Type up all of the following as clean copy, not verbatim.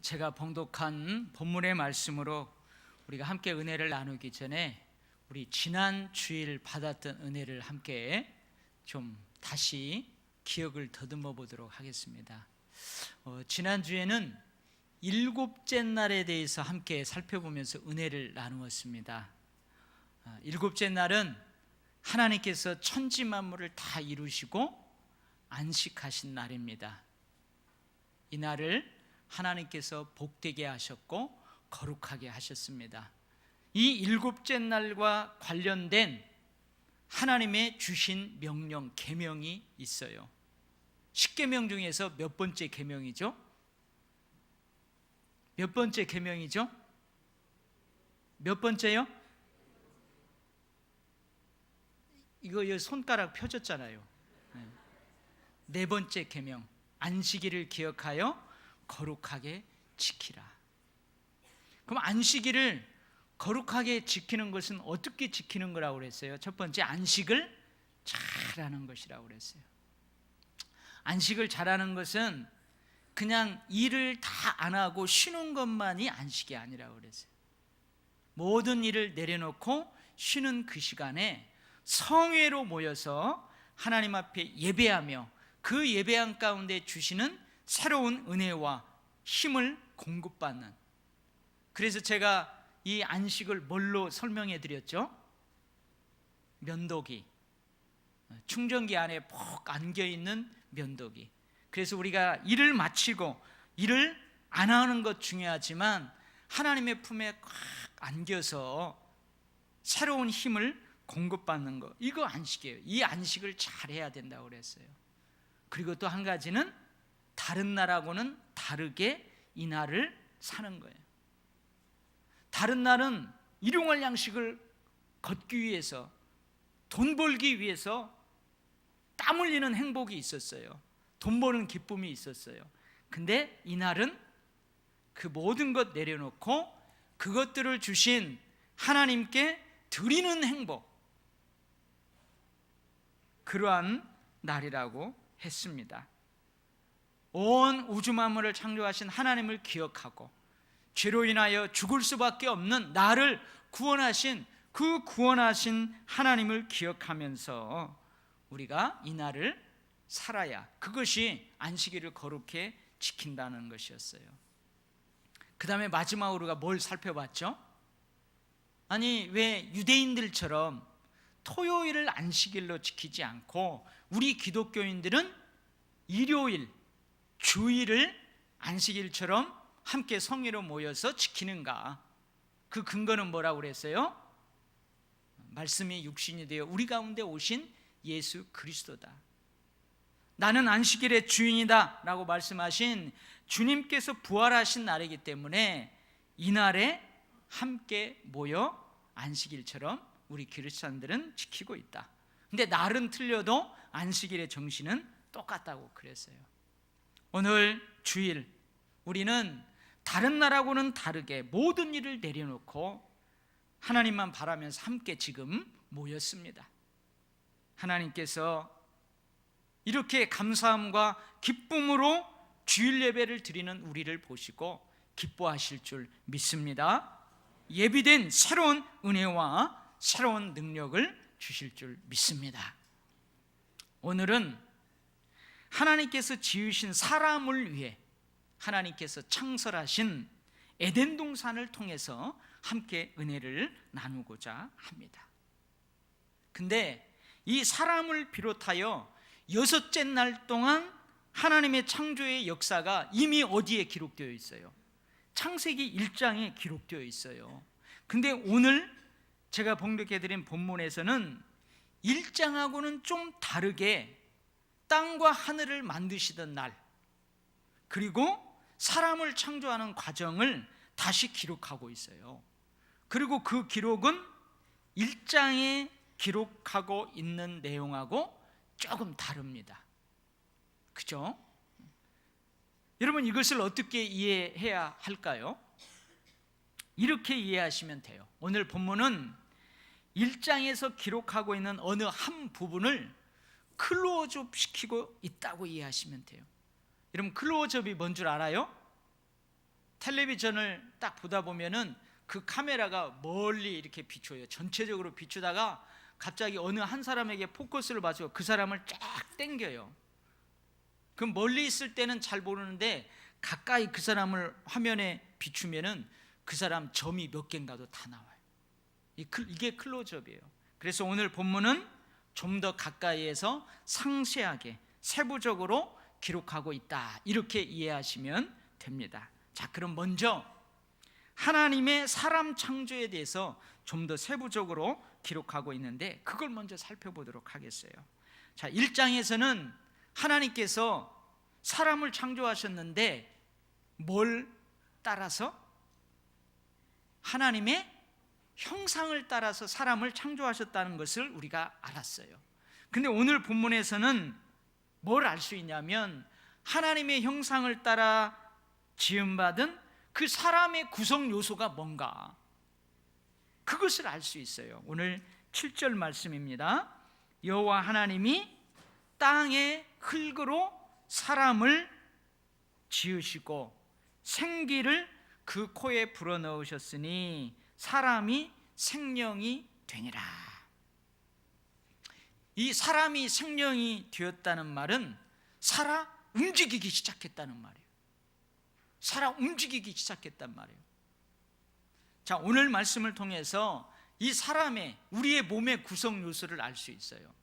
제가 봉독한 본문의 말씀으로 우리가 함께 은혜를 나누기 전에 우리 지난 주일 받았던 은혜를 함께 좀 다시 기억을 더듬어 보도록 하겠습니다. 지난주에는 일곱째 날에 대해서 함께 살펴보면서 은혜를 나누었습니다. 일곱째 날은 하나님께서 천지 만물을 다 이루시고 안식하신 날입니다. 이 날을 하나님께서 복되게 하셨고 거룩하게 하셨습니다. 이 일곱째 날과 관련된 하나님의 주신 명령, 계명이 있어요. 10계명 중에서 몇 번째 계명이죠? 몇 번째 계명이죠? 몇 번째요? 이거 손가락 펴졌잖아요. 네 번째 계명, 안식일을 기억하여 거룩하게 지키라. 그럼 안식일을 거룩하게 지키는 것은 어떻게 지키는 거라고 그랬어요? 첫 번째, 안식을 잘하는 것이라고 그랬어요. 안식을 잘하는 것은 그냥 일을 다 안 하고 쉬는 것만이 안식이 아니라고 그랬어요. 모든 일을 내려놓고 쉬는 그 시간에 성회로 모여서 하나님 앞에 예배하며 그 예배한 가운데 주시는 새로운 은혜와 힘을 공급받는, 그래서 제가 이 안식을 뭘로 설명해 드렸죠? 면도기, 충전기 안에 푹 안겨있는 면도기. 그래서 우리가 일을 마치고 일을 안 하는 것 중요하지만 하나님의 품에 꽉 안겨서 새로운 힘을 공급받는 것, 이거 안식이에요. 이 안식을 잘 해야 된다고 그랬어요. 그리고 또 한 가지는 다른 날하고는 다르게 이 날을 사는 거예요. 다른 날은 일용할 양식을 걷기 위해서, 돈 벌기 위해서 땀 흘리는 행복이 있었어요. 돈 버는 기쁨이 있었어요. 근데 이 날은 그 모든 것 내려놓고 그것들을 주신 하나님께 드리는 행복, 그러한 날이라고 했습니다. 온 우주 만물을 창조하신 하나님을 기억하고 죄로 인하여 죽을 수밖에 없는 나를 구원하신 그 구원하신 하나님을 기억하면서 우리가 이 날을 살아야, 그것이 안식일을 거룩히 지킨다는 것이었어요. 그 다음에 마지막으로 우리가 뭘 살펴봤죠? 아니, 왜 유대인들처럼 토요일을 안식일로 지키지 않고 우리 기독교인들은 일요일, 주일을 안식일처럼 함께 성회로 모여서 지키는가? 그 근거는 뭐라고 그랬어요? 말씀이 육신이 되어 우리 가운데 오신 예수 그리스도다. 나는 안식일의 주인이다 라고 말씀하신 주님께서 부활하신 날이기 때문에 이 날에 함께 모여 안식일처럼 우리 그리스도인들은 지키고 있다. 근데 날은 틀려도 안식일의 정신은 똑같다고 그랬어요. 오늘 주일 우리는 다른 날하고는 다르게 모든 일을 내려놓고 하나님만 바라면서 함께 지금 모였습니다. 하나님께서 이렇게 감사함과 기쁨으로 주일 예배를 드리는 우리를 보시고 기뻐하실 줄 믿습니다. 예비된 새로운 은혜와 새로운 능력을 주실 줄 믿습니다. 오늘은 하나님께서 지으신 사람을 위해 하나님께서 창설하신 에덴 동산을 통해서 함께 은혜를 나누고자 합니다. 근데 이 사람을 비롯하여 6째 날 동안 하나님의 창조의 역사가 이미 어디에 기록되어 있어요? 창세기 1장에 기록되어 있어요. 근데 오늘 제가 봉독해드린 본문에서는 1장하고는 좀 다르게 땅과 하늘을 만드시던 날, 그리고 사람을 창조하는 과정을 다시 기록하고 있어요. 그리고 그 기록은 1장에 기록하고 있는 내용하고 조금 다릅니다. 그죠? 여러분, 이것을 어떻게 이해해야 할까요? 이렇게 이해하시면 돼요. 오늘 본문은 1장에서 기록하고 있는 어느 한 부분을 클로즈업 시키고 있다고 이해하시면 돼요. 여러분, 클로즈업이 뭔 줄 알아요? 텔레비전을 딱 보다 보면은 그 카메라가 멀리 이렇게 비춰요. 전체적으로 비추다가 갑자기 어느 한 사람에게 포커스를 맞추고 그 사람을 쫙 당겨요. 그럼 멀리 있을 때는 잘 모르는데 가까이 그 사람을 화면에 비추면은 그 사람 점이 몇 개인가도 다 나와요. 이게 클로즈업이에요. 그래서 오늘 본문은 좀 더 가까이에서 상세하게 세부적으로 기록하고 있다, 이렇게 이해하시면 됩니다. 자, 그럼 먼저 하나님의 사람 창조에 대해서 좀 더 세부적으로 기록하고 있는데 그걸 먼저 살펴보도록 하겠어요. 자, 1장에서는 하나님께서 사람을 창조하셨는데 뭘 따라서? 하나님의 형상을 따라서 사람을 창조하셨다는 것을 우리가 알았어요. 근데 오늘 본문에서는 뭘 알 수 있냐면 하나님의 형상을 따라 지음받은 그 사람의 구성 요소가 뭔가, 그것을 알 수 있어요. 오늘 7절 말씀입니다. 여호와 하나님이 땅의 흙으로 사람을 지으시고 생기를 그 코에 불어넣으셨으니 사람이 생명이 되니라. 이 사람이 생명이 되었다는 말은 살아 움직이기 시작했다는 말이에요. 살아 움직이기 시작했단 말이에요. 자, 오늘 말씀을 통해서 이 사람의, 우리의 몸의 구성 요소를 알 수 있어요.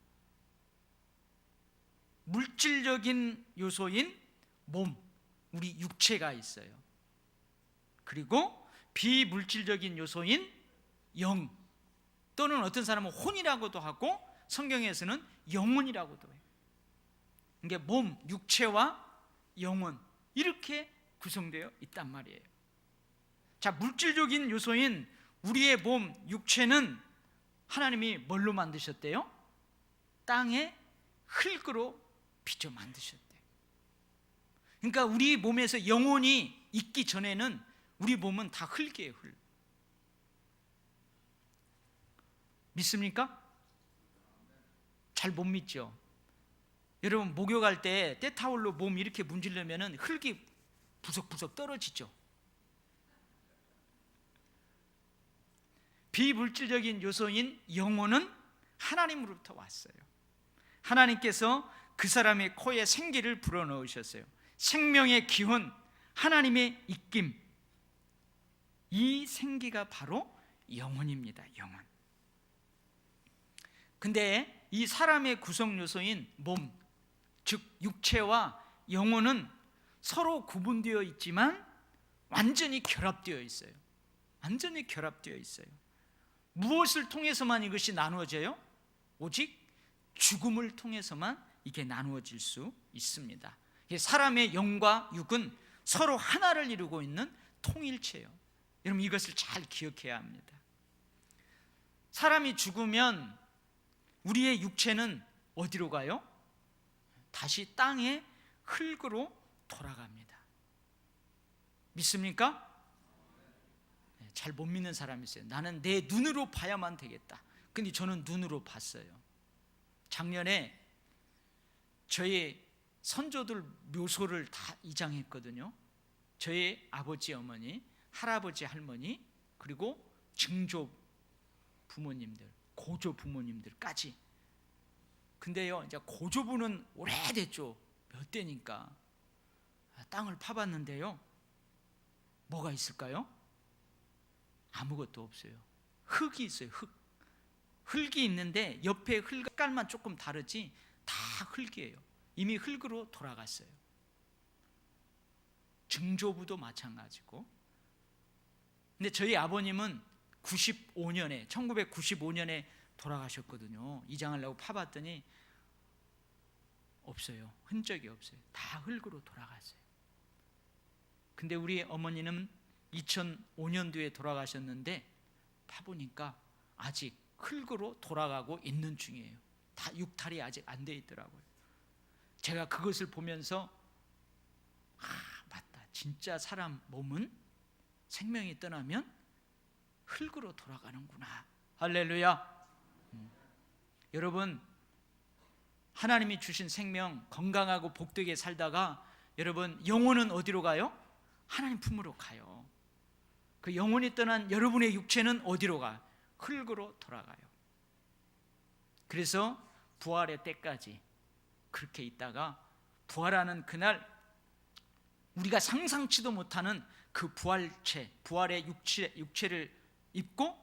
물질적인 요소인 몸, 우리 육체가 있어요. 그리고 비물질적인 요소인 영, 또는 어떤 사람은 혼이라고도 하고 성경에서는 영혼이라고도 해요. 이게 몸, 육체와 영혼, 이렇게 구성되어 있단 말이에요. 자, 물질적인 요소인 우리의 몸, 육체는 하나님이 뭘로 만드셨대요? 땅의 흙으로 빚어 만드셨대요. 그러니까 우리 몸에서 영혼이 있기 전에는 우리 몸은 다 흙이에요, 흙. 믿습니까? 잘 못 믿죠? 여러분, 목욕할 때 때타올로 몸 이렇게 문지르면 흙이 부석부석 떨어지죠. 비물질적인 요소인 영혼은 하나님으로부터 왔어요. 하나님께서 그 사람의 코에 생기를 불어넣으셨어요. 생명의 기원, 하나님의 입김, 이 생기가 바로 영혼입니다. 영혼. 근데 이 사람의 구성 요소인 몸, 즉 육체와 영혼은 서로 구분되어 있지만 완전히 결합되어 있어요. 완전히 결합되어 있어요. 무엇을 통해서만 이것이 나누어져요? 오직 죽음을 통해서만 이게 나누어질 수 있습니다. 사람의 영과 육은 서로 하나를 이루고 있는 통일체예요. 여러분, 이것을 잘 기억해야 합니다. 사람이 죽으면 우리의 육체는 어디로 가요? 다시 땅의 흙으로 돌아갑니다. 믿습니까? 잘 못 믿는 사람이 있어요. 나는 내 눈으로 봐야만 되겠다. 근데 저는 눈으로 봤어요. 작년에 저희 선조들 묘소를 다 이장했거든요. 저희 아버지, 어머니, 할아버지, 할머니, 그리고 증조 부모님들, 고조 부모님들까지. 근데요, 이제 고조부는 오래됐죠. 몇 대니까. 땅을 파봤는데요, 뭐가 있을까요? 아무것도 없어요. 흙이 있어요. 흙이 있는데 옆에 흙 색깔만 조금 다르지 다 흙이에요. 이미 흙으로 돌아갔어요. 증조부도 마찬가지고. 근데 저희 아버님은 1995년에 돌아가셨거든요. 이장하려고 파봤더니 없어요. 흔적이 없어요. 다 흙으로 돌아갔어요. 근데 우리 어머니는 2005년도에 돌아가셨는데 파보니까 아직 흙으로 돌아가고 있는 중이에요. 다 육탈이 아직 안 돼 있더라고요. 제가 그것을 보면서 맞다. 진짜 사람 몸은 생명이 떠나면 흙으로 돌아가는구나. 할렐루야. 여러분, 하나님이 주신 생명 건강하고 복되게 살다가 여러분 영혼은 어디로 가요? 하나님 품으로 가요. 그 영혼이 떠난 여러분의 육체는 어디로 가요? 흙으로 돌아가요. 그래서 부활의 때까지 그렇게 있다가 부활하는 그날 우리가 상상치도 못하는 그 부활의 육체를 입고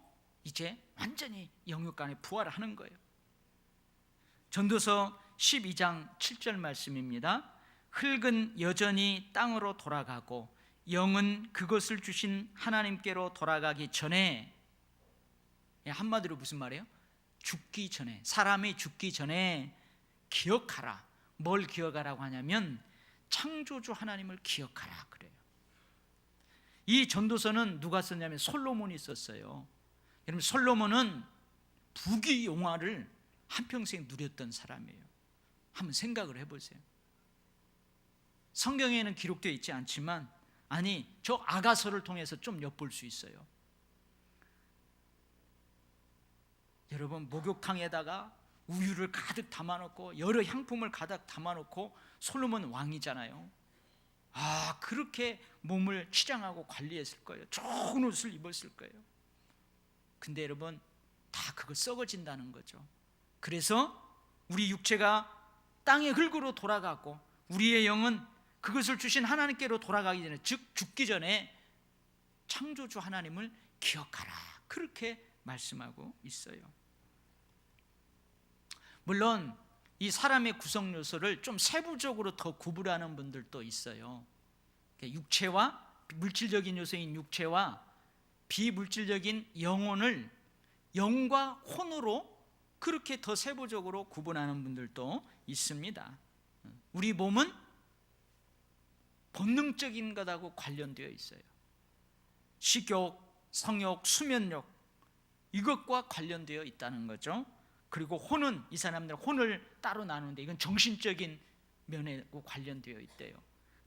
이제 완전히 영육간에 부활을 하는 거예요. 전도서 12장 7절 말씀입니다. 흙은 여전히 땅으로 돌아가고 영은 그것을 주신 하나님께로 돌아가기 전에, 한마디로 무슨 말이에요? 죽기 전에, 사람이 죽기 전에 기억하라. 뭘 기억하라고 하냐면 창조주 하나님을 기억하라 그래요. 이 전도서는 누가 썼냐면 솔로몬이 썼어요. 여러분, 솔로몬은 부귀 영화를 한평생 누렸던 사람이에요. 한번 생각을 해보세요. 성경에는 기록되어 있지 않지만, 아니, 저 아가서를 통해서 좀 엿볼 수 있어요. 여러분, 목욕탕에다가 우유를 가득 담아놓고 여러 향품을 가득 담아놓고, 솔로몬 왕이잖아요. 그렇게 몸을 치장하고 관리했을 거예요. 좋은 옷을 입었을 거예요. 근데 여러분, 다 그거 썩어진다는 거죠. 그래서 우리 육체가 땅의 흙으로 돌아가고 우리의 영은 그것을 주신 하나님께로 돌아가기 전에, 즉 죽기 전에 창조주 하나님을 기억하라, 그렇게 말씀하고 있어요. 물론 이 사람의 구성 요소를 좀 세부적으로 더 구분하는 분들도 있어요. 육체와 물질적인 요소인 육체와 비물질적인 영혼을 영과 혼으로 그렇게 더 세부적으로 구분하는 분들도 있습니다. 우리 몸은 본능적인 것하고 관련되어 있어요. 식욕, 성욕, 수면욕, 이것과 관련되어 있다는 거죠. 그리고 혼은, 이 사람들은 혼을 따로 나누는데 이건 정신적인 면하고 관련되어 있대요.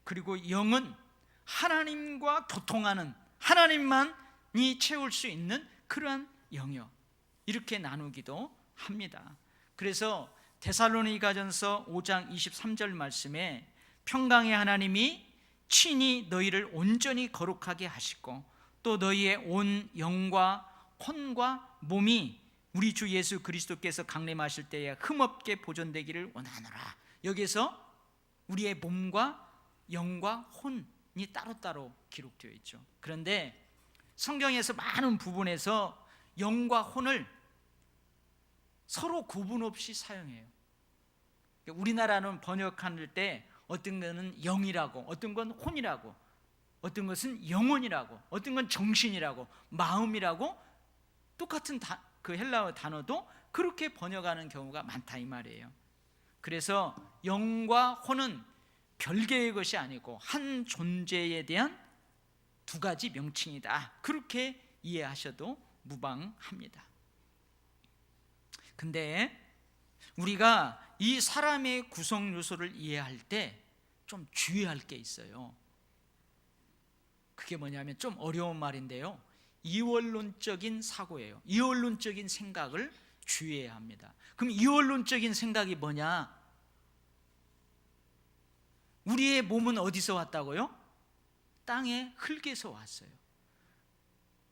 그리고 영은 하나님과 교통하는, 하나님만이 채울 수 있는 그러한 영역, 이렇게 나누기도 합니다. 그래서 데살로니가전서 5장 23절 말씀에 평강의 하나님이 친히 너희를 온전히 거룩하게 하시고 또 너희의 온 영과 혼과 몸이 우리 주 예수 그리스도께서 강림하실 때에 흠없게 보존되기를 원하노라. 여기서 우리의 몸과 영과 혼이 따로따로 기록되어 있죠. 그런데 성경에서 많은 부분에서 영과 혼을 서로 구분 없이 사용해요. 우리나라는 번역할 때 어떤 것은 영이라고, 어떤 건 혼이라고, 어떤 것은 영혼이라고, 어떤 건 정신이라고, 마음이라고, 똑같은 그 헬라어 단어도 그렇게 번역하는 경우가 많다, 이 말이에요. 그래서 영과 혼은 별개의 것이 아니고 한 존재에 대한 두 가지 명칭이다, 그렇게 이해하셔도 무방합니다. 근데 우리가 이 사람의 구성 요소를 이해할 때 좀 주의할 게 있어요. 그게 뭐냐면 좀 어려운 말인데요, 이원론적인 사고예요. 이원론적인 생각을 주의해야 합니다. 그럼 이원론적인 생각이 뭐냐? 우리의 몸은 어디서 왔다고요? 땅의 흙에서 왔어요.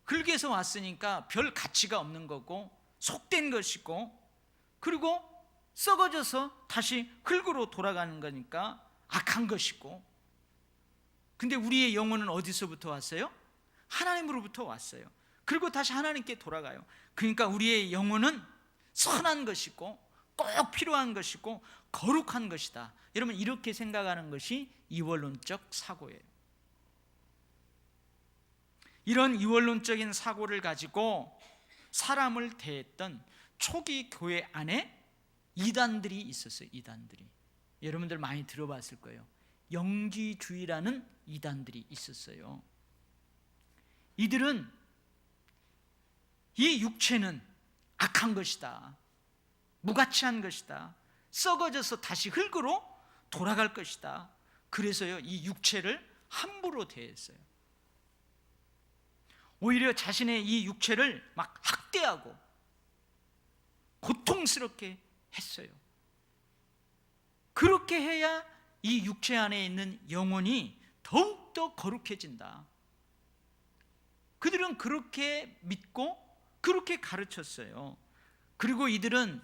흙에서 왔으니까 별 가치가 없는 거고 속된 것이고, 그리고 썩어져서 다시 흙으로 돌아가는 거니까 악한 것이고, 근데 우리의 영혼은 어디서부터 왔어요? 하나님으로부터 왔어요. 그리고 다시 하나님께 돌아가요. 그러니까 우리의 영혼은 선한 것이고 꼭 필요한 것이고 거룩한 것이다. 여러분, 이렇게 생각하는 것이 이원론적 사고예요. 이런 이원론적인 사고를 가지고 사람을 대했던 초기 교회 안에 이단들이 있었어요. 이단들이, 여러분들 많이 들어봤을 거예요. 영지주의라는 이단들이 있었어요. 이들은 이 육체는 악한 것이다, 무가치한 것이다, 썩어져서 다시 흙으로 돌아갈 것이다. 그래서요, 이 육체를 함부로 대했어요. 오히려 자신의 이 육체를 막 학대하고 고통스럽게 했어요. 그렇게 해야 이 육체 안에 있는 영혼이 더욱더 거룩해진다. 그들은 그렇게 믿고 그렇게 가르쳤어요. 그리고 이들은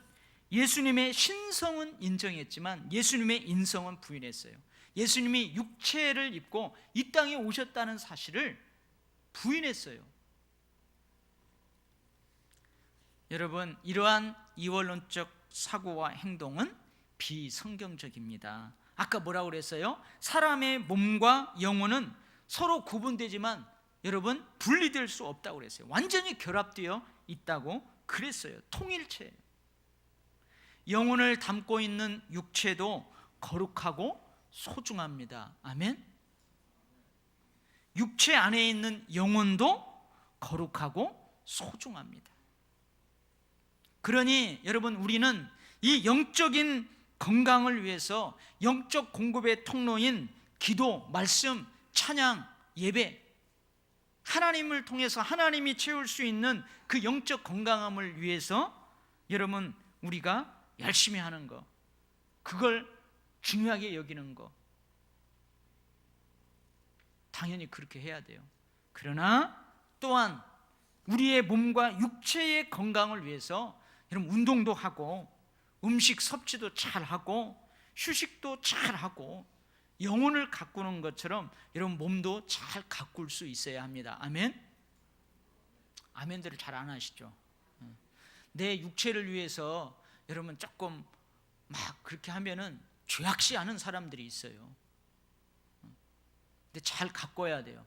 예수님의 신성은 인정했지만 예수님의 인성은 부인했어요. 예수님이 육체를 입고 이 땅에 오셨다는 사실을 부인했어요. 여러분, 이러한 이원론적 사고와 행동은 비성경적입니다. 아까 뭐라고 그랬어요? 사람의 몸과 영혼은 서로 구분되지만 여러분 분리될 수 없다고 그랬어요. 완전히 결합되어 있다고 그랬어요. 통일체예요. 영혼을 담고 있는 육체도 거룩하고 소중합니다. 아멘. 육체 안에 있는 영혼도 거룩하고 소중합니다. 그러니 여러분, 우리는 이 영적인 건강을 위해서 영적 공급의 통로인 기도, 말씀, 찬양, 예배, 하나님을 통해서 하나님이 채울 수 있는 그 영적 건강함을 위해서 여러분 우리가 열심히 하는 거, 그걸 중요하게 여기는 거, 당연히 그렇게 해야 돼요. 그러나 또한 우리의 몸과 육체의 건강을 위해서 여러분 운동도 하고 음식 섭취도 잘하고 휴식도 잘하고 영혼을 가꾸는 것처럼 여러분 몸도 잘 가꿀 수 있어야 합니다. 아멘? 아멘들을 잘 안 하시죠? 내 육체를 위해서 여러분 조금 막 그렇게 하면은 죄악시 하는 사람들이 있어요. 근데 잘 가꿔야 돼요.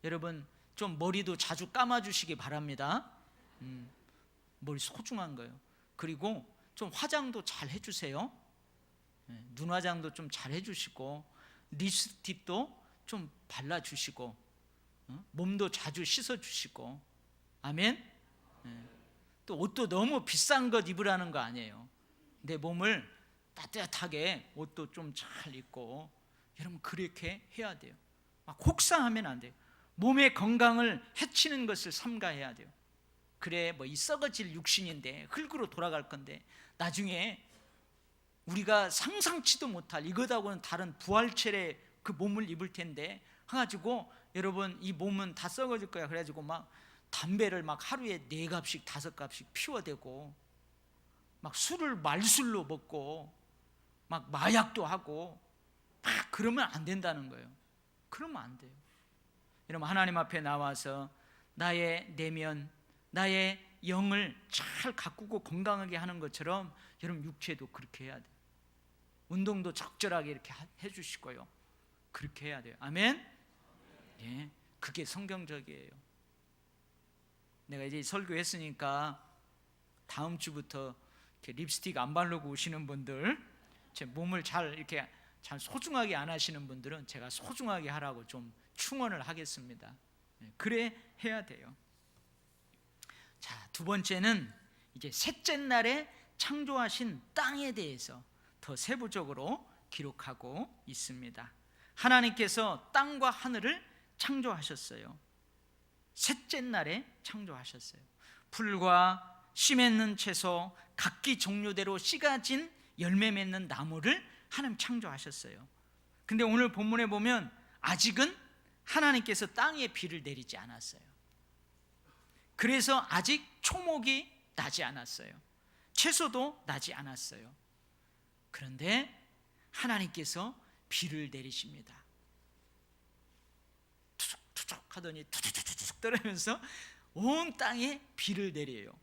여러분 좀 머리도 자주 감아주시기 바랍니다. 머리 소중한 거예요. 그리고 좀 화장도 잘 해주세요. 눈 화장도 좀 잘 해주시고 립스틱도 좀 발라주시고 몸도 자주 씻어주시고. 아멘. 또 옷도 너무 비싼 것 입으라는 거 아니에요. 내 몸을 따뜻하게 옷도 좀 잘 입고 여러분 그렇게 해야 돼요. 막 혹사하면 안 돼요. 몸의 건강을 해치는 것을 삼가해야 돼요. 그래 뭐 이 썩어질 육신인데 흙으로 돌아갈 건데 나중에 우리가 상상치도 못할 이것하고는 다른 부활체의 그 몸을 입을 텐데 해가지고 여러분 이 몸은 다 썩어질 거야. 그래가지고 막 담배를 막 하루에 4갑씩 5갑씩 피워대고 막 술을 말술로 먹고 막 마약도 하고 막 그러면 안 된다는 거예요. 그러면 안 돼요. 여러분 하나님 앞에 나와서 나의 내면, 나의 영을 잘 가꾸고 건강하게 하는 것처럼 여러분 육체도 그렇게 해야 돼요. 운동도 적절하게 이렇게 해주시고요. 그렇게 해야 돼요. 아멘? 예, 그게 성경적이에요. 내가 이제 설교했으니까 다음 주부터 이렇게 립스틱 안 바르고 오시는 분들, 제 몸을 잘 이렇게 잘 소중하게 안 하시는 분들은 제가 소중하게 하라고 좀 충원을 하겠습니다. 그래 해야 돼요. 자, 두 번째는 이제 셋째 날에 창조하신 땅에 대해서 더 세부적으로 기록하고 있습니다. 하나님께서 땅과 하늘을 창조하셨어요. 셋째 날에 창조하셨어요. 풀과 씨 맺는 채소, 각기 종류대로 씨가 진 열매 맺는 나무를 하나님 창조하셨어요. 근데 오늘 본문에 보면 아직은 하나님께서 땅에 비를 내리지 않았어요. 그래서 아직 초목이 나지 않았어요. 채소도 나지 않았어요. 그런데 하나님께서 비를 내리십니다. 투둑투둑 하더니 투둑투둑 떨어지면서 온 땅에 비를 내려요.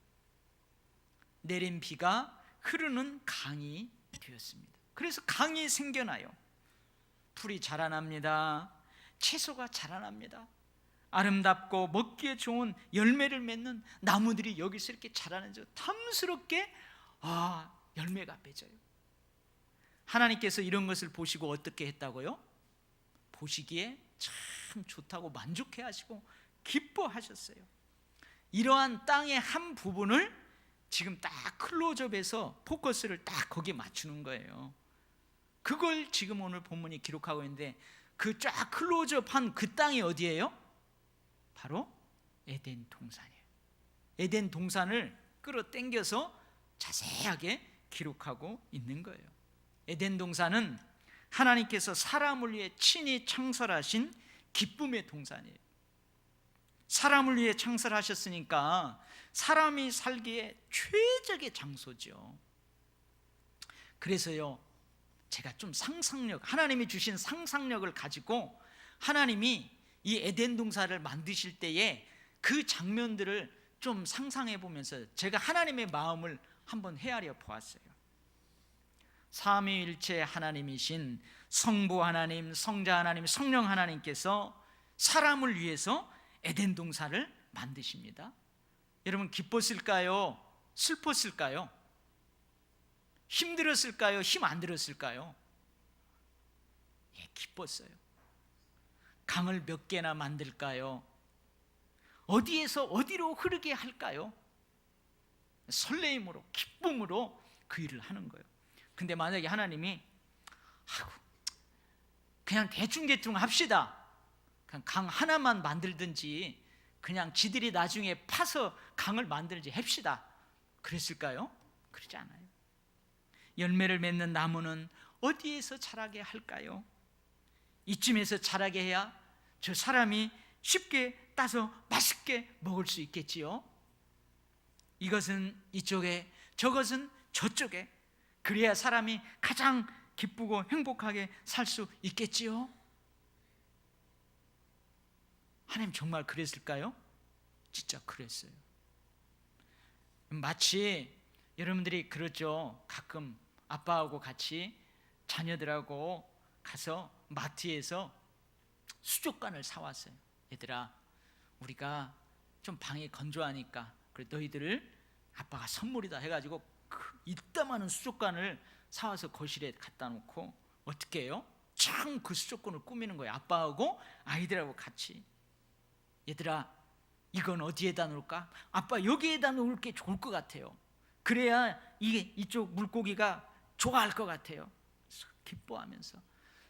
내린 비가 흐르는 강이 되었습니다. 그래서 강이 생겨나요. 풀이 자라납니다. 채소가 자라납니다. 아름답고 먹기에 좋은 열매를 맺는 나무들이 여기서 이렇게 자라면서 탐스럽게 열매가 맺어요. 하나님께서 이런 것을 보시고 어떻게 했다고요? 보시기에 참 좋다고 만족해 하시고 기뻐하셨어요. 이러한 땅의 한 부분을 지금 딱 클로즈업해서 포커스를 딱 거기에 맞추는 거예요. 그걸 지금 오늘 본문이 기록하고 있는데 그 쫙 클로즈업한 그 땅이 어디예요? 바로 에덴 동산이에요. 에덴 동산을 끌어당겨서 자세하게 기록하고 있는 거예요. 에덴 동산은 하나님께서 사람을 위해 친히 창설하신 기쁨의 동산이에요. 사람을 위해 창설하셨으니까 사람이 살기에 최적의 장소죠. 그래서요, 제가 좀 하나님이 주신 상상력을 가지고 하나님이 이 에덴 동산을 만드실 때에 그 장면들을 좀 상상해 보면서 제가 하나님의 마음을 한번 헤아려 보았어요. 삼위일체 하나님이신 성부 하나님, 성자 하나님, 성령 하나님께서 사람을 위해서 에덴 동산을 만드십니다. 여러분, 기뻤을까요? 슬펐을까요? 힘들었을까요? 힘 안 들었을까요? 예, 기뻤어요. 강을 몇 개나 만들까요? 어디에서 어디로 흐르게 할까요? 설레임으로, 기쁨으로 그 일을 하는 거예요. 근데 만약에 하나님이 그냥 대충 합시다, 그냥 강 하나만 만들든지 그냥 지들이 나중에 파서 강을 만들지 합시다, 그랬을까요? 그러지 않아요. 열매를 맺는 나무는 어디에서 자라게 할까요? 이쯤에서 자라게 해야 저 사람이 쉽게 따서 맛있게 먹을 수 있겠지요. 이것은 이쪽에, 저것은 저쪽에, 그래야 사람이 가장 기쁘고 행복하게 살 수 있겠지요. 하나님 정말 그랬을까요? 진짜 그랬어요. 마치 여러분들이 그러죠. 가끔 아빠하고 같이 자녀들하고 가서 마트에서 수족관을 사왔어요. 얘들아, 우리가 좀 방이 건조하니까 그래 너희들을 아빠가 선물이다 해가지고 이따만한 수족관을 사와서 거실에 갖다 놓고 어떻게 해요? 참 그 수족관을 꾸미는 거예요. 아빠하고 아이들하고 같이. 얘들아, 이건 어디에다 놓을까? 아빠 여기에다 놓을 게 좋을 것 같아요. 그래야 이쪽 물고기가 좋아할 것 같아요. 기뻐하면서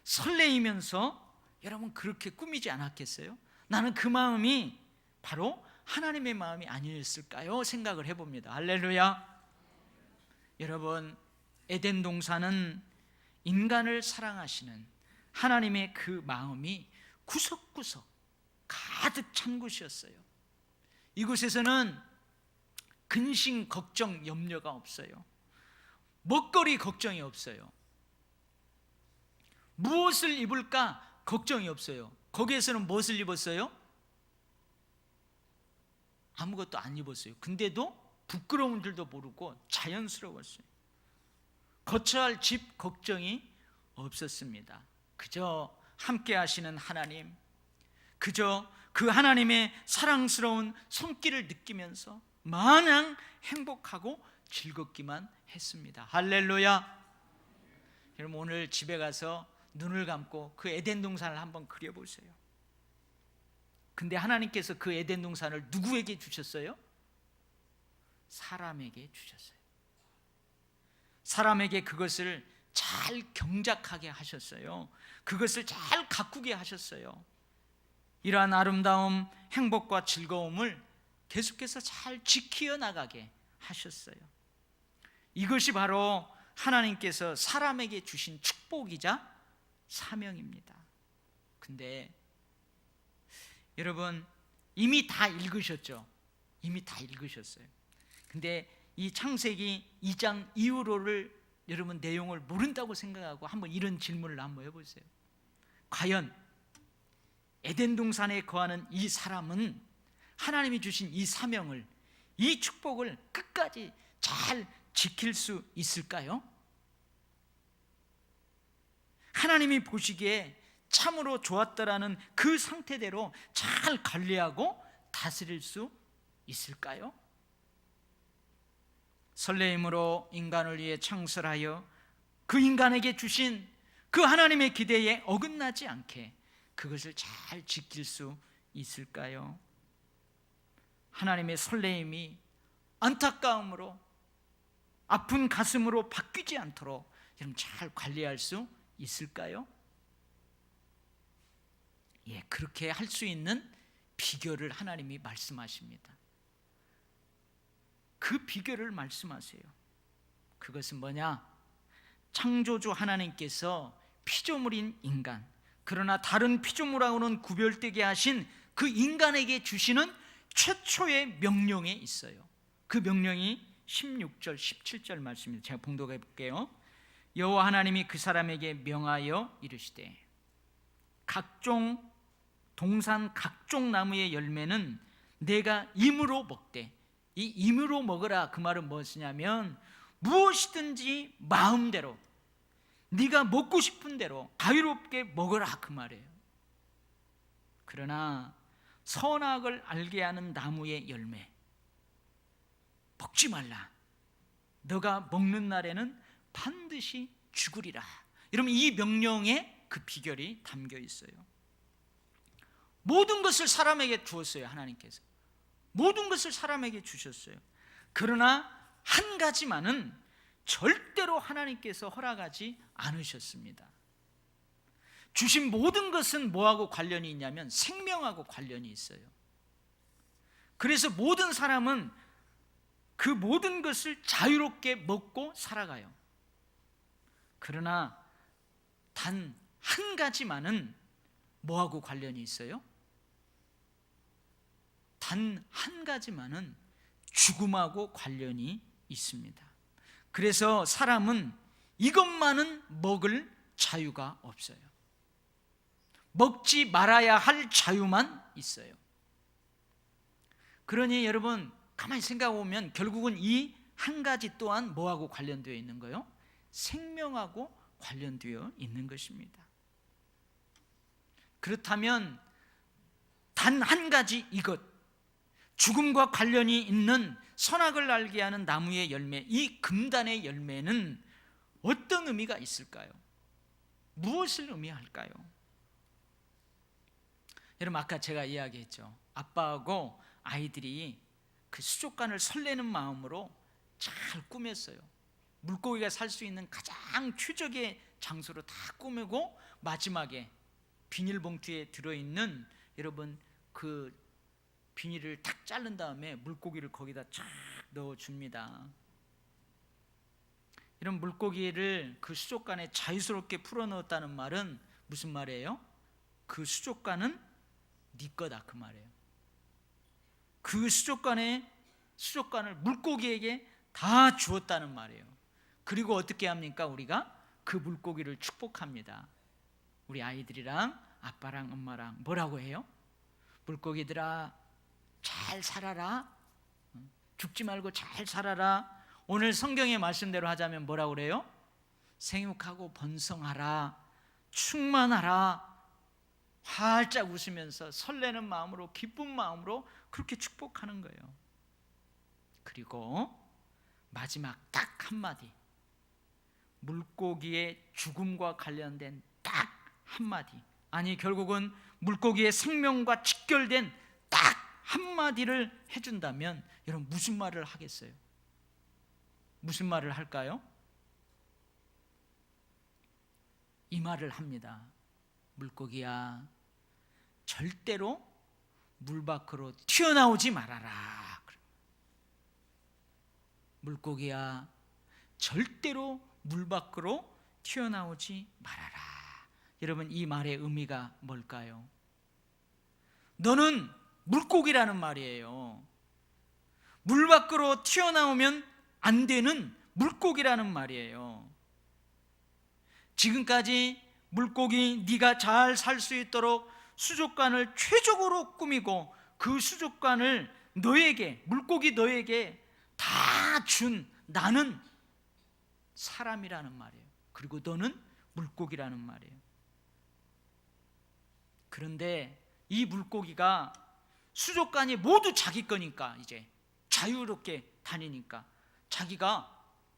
설레이면서 여러분 그렇게 꾸미지 않았겠어요? 나는 그 마음이 바로 하나님의 마음이 아니었을까요? 생각을 해봅니다. 할렐루야. 여러분, 에덴 동산은 인간을 사랑하시는 하나님의 그 마음이 구석구석 가득 찬 곳이었어요. 이곳에서는 근심, 걱정, 염려가 없어요. 먹거리 걱정이 없어요. 무엇을 입을까 걱정이 없어요. 거기에서는 무엇을 입었어요? 아무것도 안 입었어요. 근데도 부끄러운 줄도 모르고 자연스러웠어요. 거처 할 집 걱정이 없었습니다. 그저 함께 하시는 하나님, 그저 그 하나님의 사랑스러운 손길을 느끼면서 마냥 행복하고 즐겁기만 했습니다. 할렐루야. 여러분, 오늘 집에 가서 눈을 감고 그 에덴 동산을 한번 그려보세요. 근데 하나님께서 그 에덴 동산을 누구에게 주셨어요? 사람에게 주셨어요. 사람에게 그것을 잘 경작하게 하셨어요. 그것을 잘 가꾸게 하셨어요. 이러한 아름다움, 행복과 즐거움을 계속해서 잘 지키어 나가게 하셨어요. 이것이 바로 하나님께서 사람에게 주신 축복이자 사명입니다. 근데 여러분, 이미 다 읽으셨죠? 이미 다 읽으셨어요. 근데 이 창세기 2장 이후로를 여러분 내용을 모른다고 생각하고 한번 이런 질문을 한번 해보세요. 과연 에덴 동산에 거하는 이 사람은 하나님이 주신 이 사명을, 이 축복을 끝까지 잘 지킬 수 있을까요? 하나님이 보시기에 참으로 좋았다라는 그 상태대로 잘 관리하고 다스릴 수 있을까요? 설레임으로 인간을 위해 창설하여 그 인간에게 주신 그 하나님의 기대에 어긋나지 않게 그것을 잘 지킬 수 있을까요? 하나님의 설레임이 안타까움으로, 아픈 가슴으로 바뀌지 않도록 여러분 잘 관리할 수 있을까요? 예, 그렇게 할 수 있는 비결을 하나님이 말씀하십니다. 그 비결을 말씀하세요. 그것은 뭐냐? 창조주 하나님께서 피조물인 인간, 그러나 다른 피조물하고는 구별되게 하신 그 인간에게 주시는 최초의 명령에 있어요. 그 명령이 16절 17절 말씀입니다. 제가 봉독해 볼게요. 여호와 하나님이 그 사람에게 명하여 이르시되 각종 동산 각종 나무의 열매는 내가 임으로 먹되, 이 임으로 먹으라 그 말은 무엇이냐면 무엇이든지 마음대로 네가 먹고 싶은 대로 자유롭게 먹으라 그 말이에요. 그러나 선악을 알게 하는 나무의 열매 먹지 말라. 너가 먹는 날에는 반드시 죽으리라. 여러분, 이 명령에 그 비결이 담겨 있어요. 모든 것을 사람에게 주었어요. 하나님께서 모든 것을 사람에게 주셨어요. 그러나 한 가지만은 절대로 하나님께서 허락하지 않으셨습니다. 주신 모든 것은 뭐하고 관련이 있냐면 생명하고 관련이 있어요. 그래서 모든 사람은 그 모든 것을 자유롭게 먹고 살아가요. 그러나 단 한 가지만은 뭐하고 관련이 있어요? 단 한 가지만은 죽음하고 관련이 있습니다. 그래서 사람은 이것만은 먹을 자유가 없어요. 먹지 말아야 할 자유만 있어요. 그러니 여러분 가만히 생각해 보면 결국은 이 한 가지 또한 뭐하고 관련되어 있는 거예요? 생명하고 관련되어 있는 것입니다. 그렇다면 단 한 가지 이것, 죽음과 관련이 있는 선악을 알게 하는 나무의 열매, 이 금단의 열매는 어떤 의미가 있을까요? 무엇을 의미할까요? 여러분, 아까 제가 이야기했죠. 아빠하고 아이들이 그 수족관을 설레는 마음으로 잘 꾸몄어요. 물고기가 살 수 있는 가장 최적의 장소로 다 꾸미고 마지막에 비닐봉투에 들어있는, 여러분, 그 비닐을 탁 자른 다음에 물고기를 거기다 쫙 넣어줍니다. 이런 물고기를 그 수족관에 자유스럽게 풀어넣었다는 말은 무슨 말이에요? 그 수족관은 네 거다 그 말이에요. 그 수족관을 물고기에게 다 주었다는 말이에요. 그리고 어떻게 합니까? 우리가 그 물고기를 축복합니다. 우리 아이들이랑 아빠랑 엄마랑 뭐라고 해요? 물고기들아 잘 살아라, 죽지 말고 잘 살아라. 오늘 성경의 말씀대로 하자면 뭐라고 그래요? 생육하고 번성하라, 충만하라. 활짝 웃으면서 설레는 마음으로, 기쁜 마음으로 그렇게 축복하는 거예요. 그리고 마지막 딱 한마디, 물고기의 죽음과 관련된 딱 한마디, 아니 결국은 물고기의 생명과 직결된 딱 한마디를 해준다면 여러분 무슨 말을 하겠어요? 무슨 말을 할까요? 이 말을 합니다. 물고기야, 절대로 물 밖으로 튀어나오지 말아라. 물고기야, 절대로 물 밖으로 튀어나오지 말아라. 여러분, 이 말의 의미가 뭘까요? 너는 물고기라는 말이에요. 물 밖으로 튀어나오면 안 되는 물고기라는 말이에요. 지금까지 물고기 네가 잘 살 수 있도록 수족관을 최적으로 꾸미고 그 수족관을 너에게, 물고기 너에게 다 준 나는 사람이라는 말이에요. 그리고 너는 물고기라는 말이에요. 그런데 이 물고기가 수족관이 모두 자기 거니까 이제 자유롭게 다니니까 자기가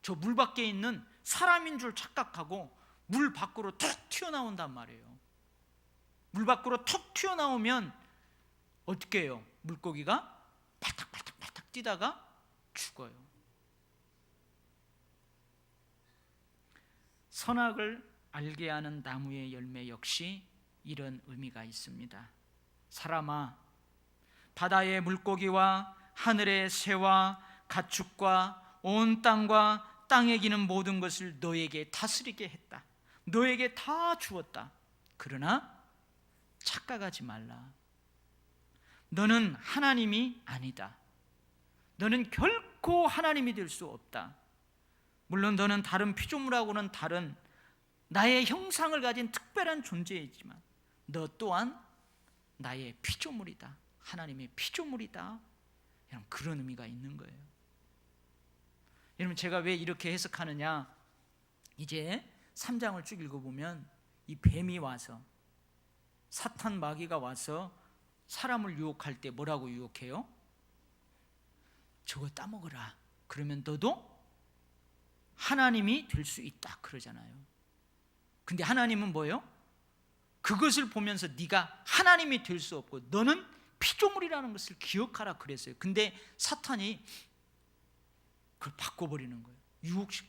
저 물 밖에 있는 사람인 줄 착각하고 물 밖으로 툭 튀어나온단 말이에요. 물 밖으로 툭 튀어나오면 어떻게 해요? 물고기가 팔딱팔딱팔딱 뛰다가 죽어요. 선악을 알게 하는 나무의 열매 역시 이런 의미가 있습니다. 사람아, 바다의 물고기와 하늘의 새와 가축과 온 땅과 땅에 기는 모든 것을 너에게 다스리게 했다. 너에게 다 주었다. 그러나 착각하지 말라. 너는 하나님이 아니다. 너는 결코 하나님이 될 수 없다. 물론 너는 다른 피조물하고는 다른 나의 형상을 가진 특별한 존재이지만 너 또한 나의 피조물이다. 하나님의 피조물이다. 여러분, 그런 의미가 있는 거예요. 여러분, 제가 왜 이렇게 해석하느냐, 이제 3장을 쭉 읽어보면 이 뱀이 와서, 사탄 마귀가 와서 사람을 유혹할 때 뭐라고 유혹해요? 저거 따먹어라. 그러면 너도 하나님이 될 수 있다 그러잖아요. 근데 하나님은 뭐예요? 그것을 보면서 네가 하나님이 될 수 없고 너는 피조물이라는 것을 기억하라 그랬어요. 근데 사탄이 그걸 바꿔버리는 거예요. 유혹식.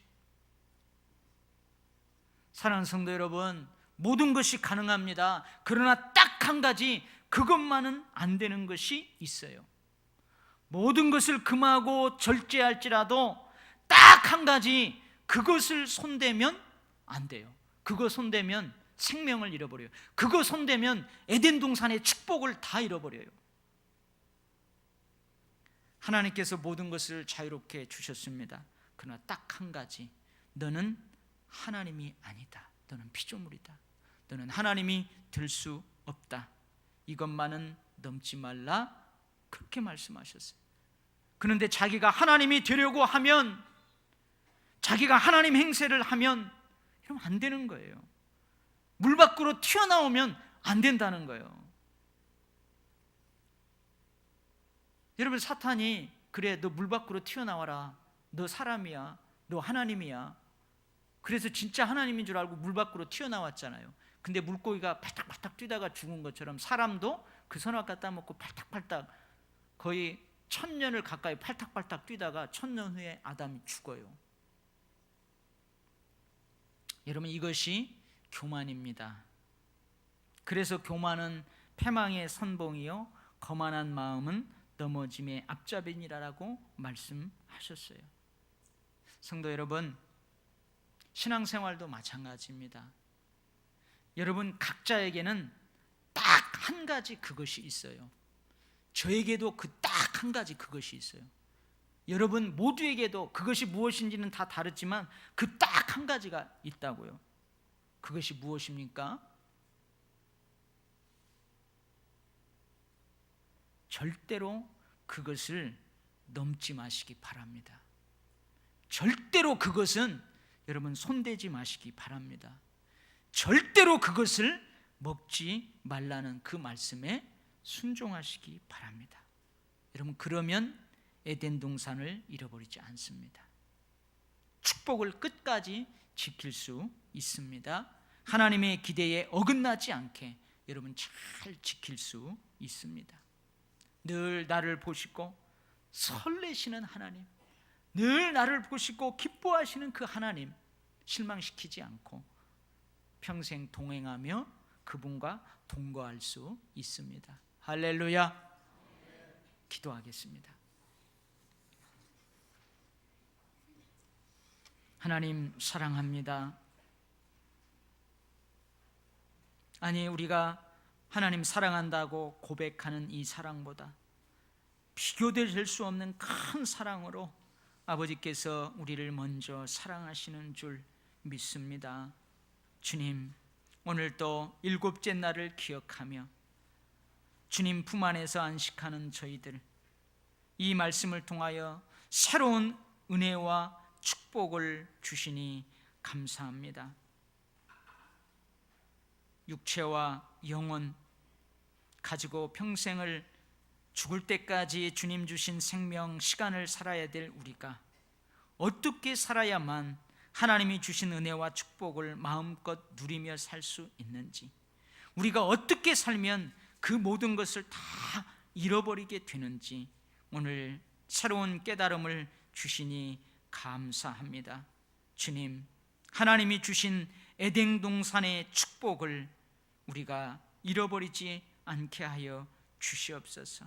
사랑하는 성도 여러분, 모든 것이 가능합니다. 그러나 딱 한 가지, 그것만은 안 되는 것이 있어요. 모든 것을 금하고 절제할지라도 딱 한 가지, 그것을 손대면 안 돼요. 그거 손대면 생명을 잃어버려요. 그거 손대면 에덴 동산의 축복을 다 잃어버려요. 하나님께서 모든 것을 자유롭게 주셨습니다. 그러나 딱 한 가지, 너는 하나님이 아니다. 너는 피조물이다. 너는 하나님이 될 수 없다. 이것만은 넘지 말라. 그렇게 말씀하셨어요. 그런데 자기가 하나님이 되려고 하면, 자기가 하나님 행세를 하면 이러면 안 되는 거예요. 물 밖으로 튀어나오면 안 된다는 거예요. 여러분, 사탄이 그래, 너 물 밖으로 튀어나와라. 너 사람이야. 너 하나님이야. 그래서 진짜 하나님인 줄 알고 물 밖으로 튀어나왔잖아요. 근데 물고기가 팔딱팔딱 뛰다가 죽은 것처럼 사람도 그 선악과 따먹고 팔딱팔딱 거의 1000년을 가까이 팔딱팔딱 뛰다가 1000년 후에 아담이 죽어요. 여러분, 이것이 교만입니다. 그래서 교만은 패망의 선봉이요 거만한 마음은 넘어짐의 앞잡이니라라고 말씀하셨어요. 성도 여러분, 신앙생활도 마찬가지입니다. 여러분, 각자에게는 딱 한 가지 그것이 있어요. 저에게도 그 딱 한 가지 그것이 있어요. 여러분 모두에게도 그것이 무엇인지는 다 다르지만 그 딱 한 가지가 있다고요. 그것이 무엇입니까? 절대로 그것을 넘지 마시기 바랍니다. 절대로 그것은 여러분 손대지 마시기 바랍니다. 절대로 그것을 먹지 말라는 그 말씀에 순종하시기 바랍니다. 여러분, 그러면 에덴 동산을 잃어버리지 않습니다. 축복을 끝까지 지킬 수 있습니다. 하나님의 기대에 어긋나지 않게 여러분 잘 지킬 수 있습니다. 늘 나를 보시고 설레시는 하나님, 늘 나를 보시고 기뻐하시는 그 하나님 실망시키지 않고 평생 동행하며 그분과 동거할 수 있습니다. 할렐루야. 기도하겠습니다. 하나님 사랑합니다. 아니, 우리가 하나님 사랑한다고 고백하는 이 사랑보다 비교될 수 없는 큰 사랑으로 아버지께서 우리를 먼저 사랑하시는 줄 믿습니다. 주님, 오늘도 7째 날을 기억하며 주님 품 안에서 안식하는 저희들, 이 말씀을 통하여 새로운 은혜와 축복을 주시니 감사합니다. 육체와 영혼 가지고 평생을 죽을 때까지 주님 주신 생명, 시간을 살아야 될 우리가 어떻게 살아야만 하나님이 주신 은혜와 축복을 마음껏 누리며 살 수 있는지, 우리가 어떻게 살면 그 모든 것을 다 잃어버리게 되는지 오늘 새로운 깨달음을 주시니 감사합니다. 주님, 하나님이 주신 에덴 동산의 축복을 우리가 잃어버리지 않게 하여 주시옵소서.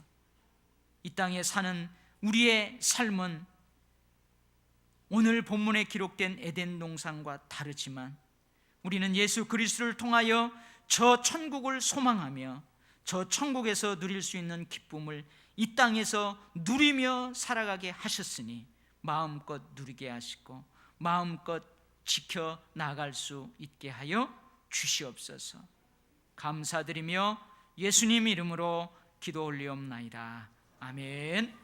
이 땅에 사는 우리의 삶은 오늘 본문에 기록된 에덴 동산과 다르지만 우리는 예수 그리스도를 통하여 저 천국을 소망하며 저 천국에서 누릴 수 있는 기쁨을 이 땅에서 누리며 살아가게 하셨으니 마음껏 누리게 하시고 마음껏 지켜 나갈 수 있게 하여 주시옵소서. 감사드리며 예수님 이름으로 기도 올리옵나이다. 아멘.